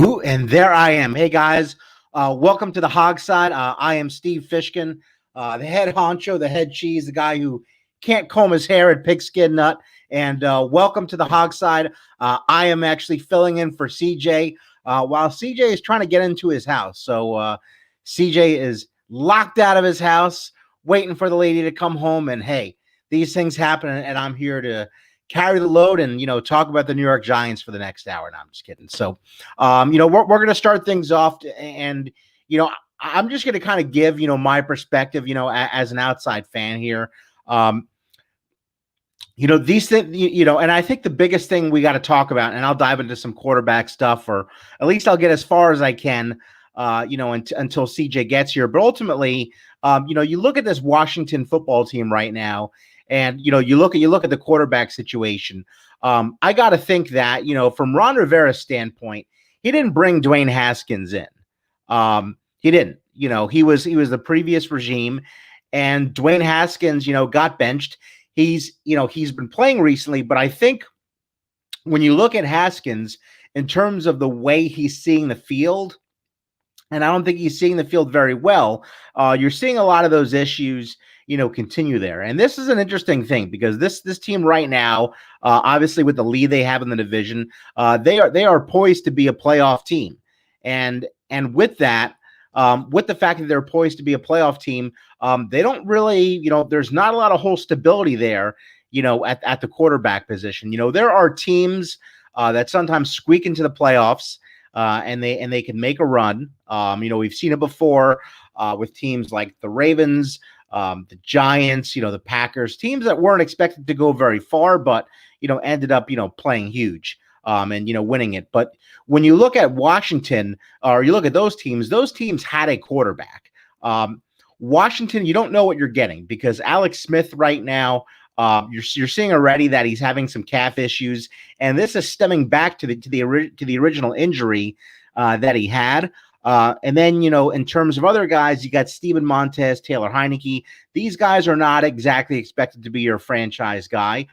Ooh, and there I am. Hey guys, welcome to the HOGside. I am Steve Fishkin, the head honcho, the head cheese, the guy who can't comb his hair at Pigskin Nut. And welcome to the HOGside. I am actually filling in for CJ while CJ is trying to get into his house. So CJ is locked out of his house, waiting for the lady to come home. And hey, these things happen, and I'm here to carry the load and talk about the New York Giants for the next hour. No, I'm just kidding. So we're going to start things off, and I'm just going to kind of give my perspective, as an outside fan here. These things, and I think the biggest thing we got to talk about, and I'll dive into some quarterback stuff, or at least I'll get as far as I can, until CJ gets here. But ultimately, you look at this Washington football team right now, and you look at the quarterback situation. I got to think that from Ron Rivera's standpoint, he didn't bring Dwayne Haskins in. He didn't. He was the previous regime, and Dwayne Haskins, got benched. He's been playing recently, but I think when you look at Haskins in terms of the way he's seeing the field, and I don't think he's seeing the field very well, you're seeing a lot of those issues continue there. And this is an interesting thing because this team right now, obviously with the lead they have in the division, they are poised to be a playoff team. And with that, with the fact that they're poised to be a playoff team, they don't really, there's not a lot of whole stability there, at the quarterback position. There are teams that sometimes squeak into the playoffs, and they can make a run. We've seen it before with teams like the Ravens, the Giants, the Packers, teams that weren't expected to go very far, but, ended up, playing huge, and, winning it. But when you look at Washington, or you look at those teams had a quarterback. Washington, you don't know what you're getting because Alex Smith right now, you're seeing already that he's having some calf issues, and this is stemming back to the original injury that he had. And then, in terms of other guys, you got Steven Montez, Taylor Heineke. These guys are not exactly expected to be your franchise guy.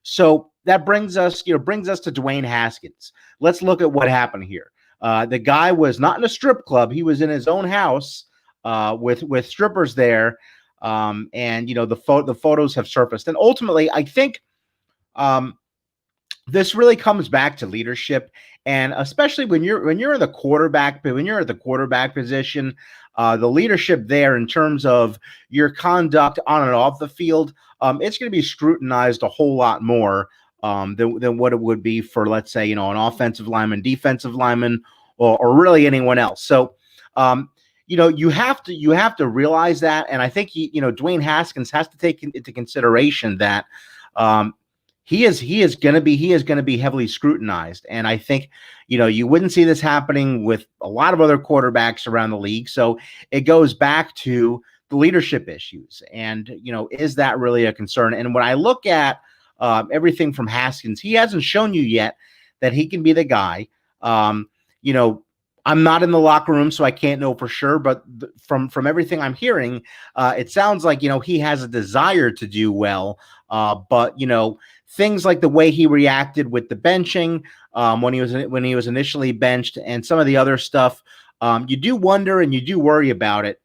So that brings us to Dwayne Haskins. Let's look at what happened here. The guy was not in a strip club. He was in his own house with strippers there. And, the photos have surfaced. And ultimately, I think this really comes back to leadership, and especially when you're at the quarterback position, the leadership there in terms of your conduct on and off the field, it's going to be scrutinized a whole lot more than what it would be for, let's say, an offensive lineman, defensive lineman, or really anyone else. So, you have to realize that, and I think Dwayne Haskins has to take into consideration that. He is going to be heavily scrutinized. And I think, you wouldn't see this happening with a lot of other quarterbacks around the league. So it goes back to the leadership issues. And, is that really a concern? And when I look at everything from Haskins, he hasn't shown you yet that he can be the guy. I'm not in the locker room, so I can't know for sure. But from everything I'm hearing, it sounds like, he has a desire to do well. But, things like the way he reacted with the benching when he was initially benched and some of the other stuff, you do wonder and you do worry about it,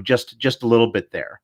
just a little bit there.